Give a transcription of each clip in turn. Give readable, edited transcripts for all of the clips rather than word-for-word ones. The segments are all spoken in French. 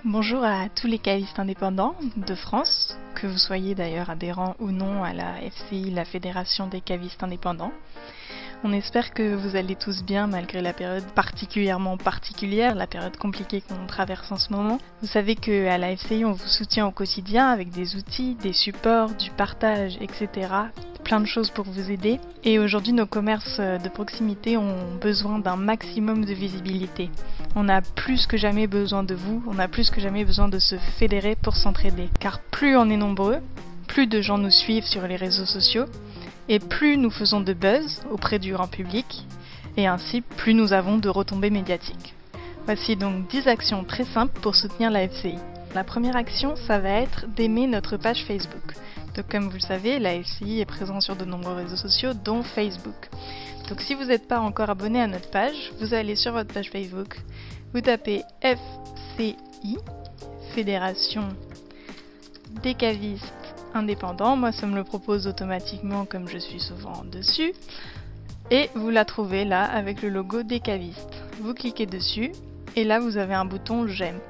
Bonjour à tous les cavistes indépendants de France, que vous soyez d'ailleurs adhérents ou non à la FCI, la Fédération des cavistes indépendants. On espère que vous allez tous bien malgré la période particulièrement particulière, la période compliquée qu'on traverse en ce moment. Vous savez qu'à la FCI, on vous soutient au quotidien avec des outils, des supports, du partage, etc. Plein de choses pour vous aider. Et aujourd'hui, nos commerces de proximité ont besoin d'un maximum de visibilité. On a plus que jamais besoin de vous, on a plus que jamais besoin de se fédérer pour s'entraider. Car plus on est nombreux, plus de gens nous suivent sur les réseaux sociaux, et plus nous faisons de buzz auprès du grand public, et ainsi plus nous avons de retombées médiatiques. Voici donc 10 actions très simples pour soutenir la FCI. La première action, ça va être d'aimer notre page Facebook. Donc comme vous le savez, la FCI est présente sur de nombreux réseaux sociaux, dont Facebook. Donc si vous n'êtes pas encore abonné à notre page, vous allez sur votre page Facebook, vous tapez FCI, Fédération des cavistes indépendants, moi ça me le propose automatiquement comme je suis souvent dessus, et vous la trouvez là avec le logo des cavistes. Vous cliquez dessus, et là vous avez un bouton j'aime.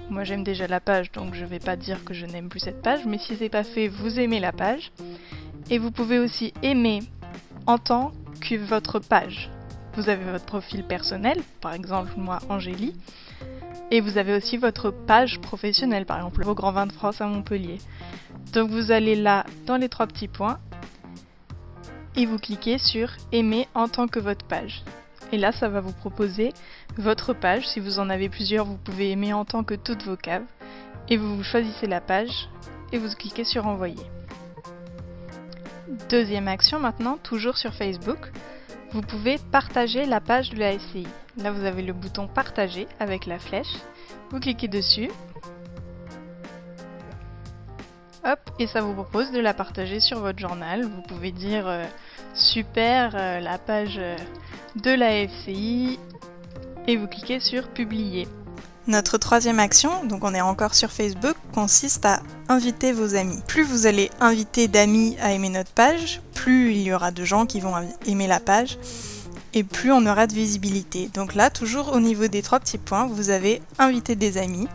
Moi j'aime déjà la page, donc je vais pas dire que je n'aime plus cette page, mais si c'est pas fait, vous aimez la page. Et vous pouvez aussi aimer en tant que votre page. Vous avez votre profil personnel, par exemple moi Angélie, et vous avez aussi votre page professionnelle, par exemple vos grands vins de France à Montpellier. Donc vous allez là dans les 3 petits points et vous cliquez sur aimer en tant que votre page. Et là ça va vous proposer votre page. Si vous en avez plusieurs, vous pouvez aimer en tant que toutes vos caves. Et vous choisissez la page et vous cliquez sur envoyer. Deuxième action maintenant, toujours sur Facebook. Vous pouvez partager la page de la FCI. Là vous avez le bouton partager avec la flèche. Vous cliquez dessus. Hop, et ça vous propose de la partager sur votre journal. Vous pouvez dire super, la page de la FCI, et vous cliquez sur publier. Notre troisième action, donc on est encore sur Facebook, consiste à inviter vos amis. Plus vous allez inviter d'amis à aimer notre page, plus il y aura de gens qui vont aimer la page, et plus on aura de visibilité. Donc là, toujours au niveau des 3 petits points, vous avez invité des amis.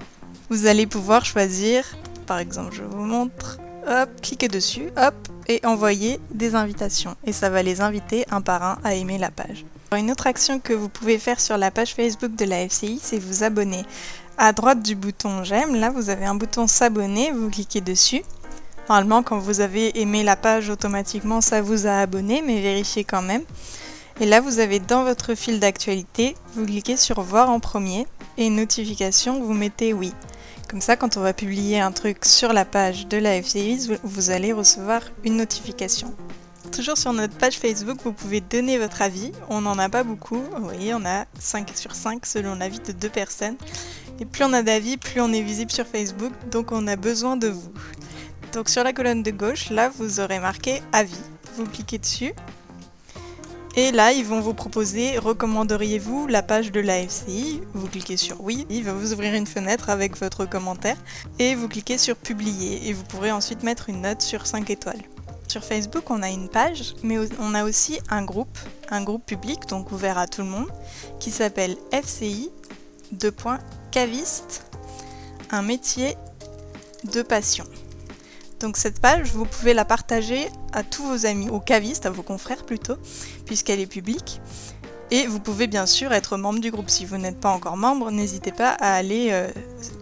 Vous allez pouvoir choisir, par exemple, je vous montre, hop, cliquez dessus, hop, et envoyer des invitations. Et ça va les inviter un par un à aimer la page. Une autre action que vous pouvez faire sur la page Facebook de la FCI, c'est vous abonner. À droite du bouton j'aime, là vous avez un bouton s'abonner, vous cliquez dessus. Normalement, quand vous avez aimé la page, automatiquement ça vous a abonné, mais vérifiez quand même. Et là vous avez dans votre fil d'actualité, vous cliquez sur voir en premier, et notification, vous mettez oui. Comme ça, quand on va publier un truc sur la page de la FCI, vous allez recevoir une notification. Toujours sur notre page Facebook, vous pouvez donner votre avis. On n'en a pas beaucoup. Vous voyez, on a 5 sur 5 selon l'avis de 2 personnes. Et plus on a d'avis, plus on est visible sur Facebook. Donc on a besoin de vous. Donc sur la colonne de gauche, là, vous aurez marqué avis. Vous cliquez dessus. Et là, ils vont vous proposer, recommanderiez-vous la page de la FCI? Vous cliquez sur oui, il va vous ouvrir une fenêtre avec votre commentaire et vous cliquez sur publier et vous pourrez ensuite mettre une note sur 5 étoiles. Sur Facebook, on a une page, mais on a aussi un groupe public, donc ouvert à tout le monde, qui s'appelle FCI, caviste, un métier de passion. Donc cette page, vous pouvez la partager à tous vos amis, aux cavistes, à vos confrères plutôt, puisqu'elle est publique. Et vous pouvez bien sûr être membre du groupe. Si vous n'êtes pas encore membre, n'hésitez pas à aller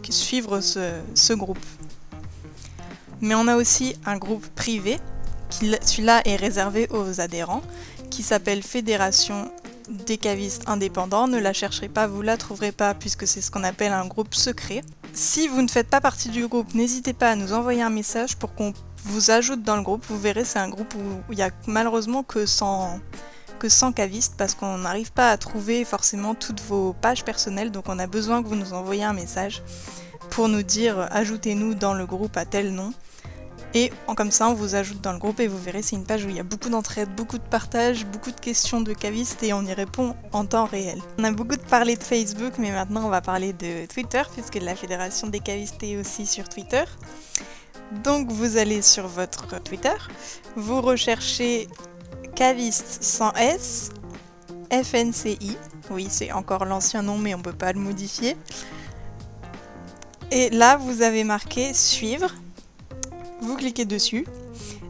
suivre ce groupe. Mais on a aussi un groupe privé, celui-là est réservé aux adhérents, qui s'appelle Fédération des cavistes indépendants. Ne la chercherez pas, vous la trouverez pas, puisque c'est ce qu'on appelle un groupe secret. Si vous ne faites pas partie du groupe, n'hésitez pas à nous envoyer un message pour qu'on vous ajoute dans le groupe. Vous verrez, c'est un groupe où il y a malheureusement que 100 cavistes parce qu'on n'arrive pas à trouver forcément toutes vos pages personnelles. Donc on a besoin que vous nous envoyiez un message pour nous dire ajoutez-nous dans le groupe à tel nom. Et comme ça, on vous ajoute dans le groupe et vous verrez, c'est une page où il y a beaucoup d'entraide, beaucoup de partage, beaucoup de questions de cavistes et on y répond en temps réel. On a beaucoup parlé de Facebook, mais maintenant on va parler de Twitter puisque la Fédération des cavistes est aussi sur Twitter. Donc vous allez sur votre Twitter, vous recherchez caviste sans S, FNCI, oui c'est encore l'ancien nom mais on peut pas le modifier. Et là, vous avez marqué suivre. Vous cliquez dessus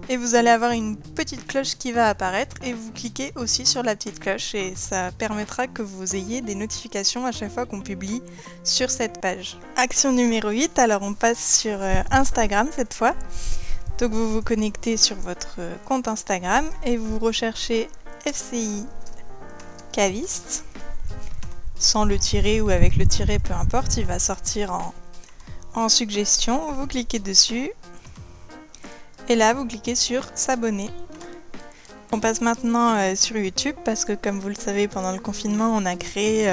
et vous allez avoir une petite cloche qui va apparaître et vous cliquez aussi sur la petite cloche et ça permettra que vous ayez des notifications à chaque fois qu'on publie sur cette page. Action numéro 8, alors on passe sur Instagram cette fois. Donc vous vous connectez sur votre compte Instagram et vous recherchez FCI Caviste, sans le tirer ou avec le tiret, peu importe, il va sortir en suggestion. Vous cliquez dessus et là vous cliquez sur s'abonner. On passe maintenant sur YouTube parce que comme vous le savez, pendant le confinement on a créé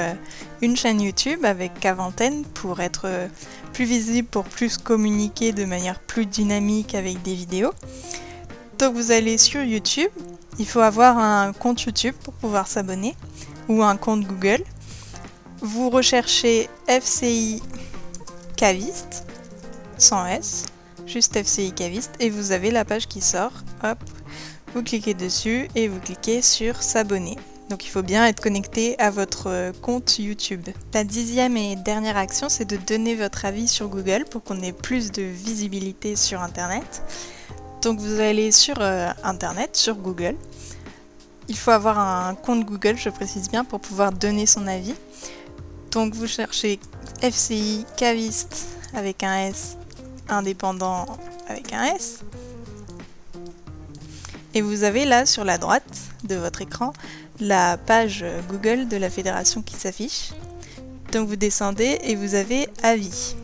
une chaîne YouTube avec Cavantenne pour être plus visible, pour plus communiquer de manière plus dynamique avec des vidéos. Donc vous allez sur YouTube, il faut avoir un compte YouTube pour pouvoir s'abonner ou un compte Google. Vous recherchez FCI Caviste, sans S, juste FCI Caviste et vous avez la page qui sort. Hop, vous cliquez dessus et vous cliquez sur s'abonner. Donc il faut bien être connecté à votre compte YouTube. La 10e et dernière action, c'est de donner votre avis sur Google pour qu'on ait plus de visibilité sur Internet. Donc vous allez sur Internet, sur Google. Il faut avoir un compte Google, je précise bien, pour pouvoir donner son avis. Donc vous cherchez FCI Caviste avec un S, indépendant avec un S. Et vous avez là sur la droite de votre écran la page Google de la fédération qui s'affiche. Donc vous descendez et vous avez avis.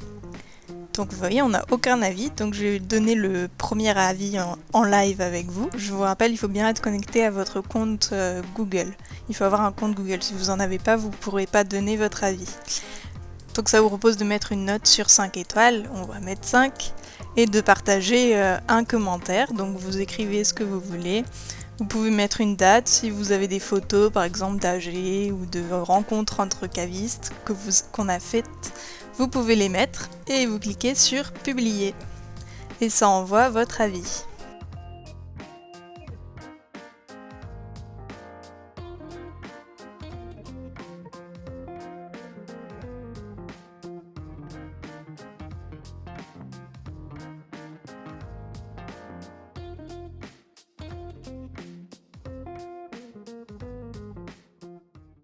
Donc vous voyez, on n'a aucun avis, donc je vais donner le premier avis en live avec vous. Je vous rappelle, il faut bien être connecté à votre compte Google. Il faut avoir un compte Google. Si vous n'en avez pas, vous ne pourrez pas donner votre avis. Donc ça vous propose de mettre une note sur 5 étoiles, on va mettre 5, et de partager un commentaire. Donc vous écrivez ce que vous voulez. Vous pouvez mettre une date si vous avez des photos par exemple d'AG ou de rencontres entre cavistes qu'on a faites. Vous pouvez les mettre et vous cliquez sur publier. Et ça envoie votre avis.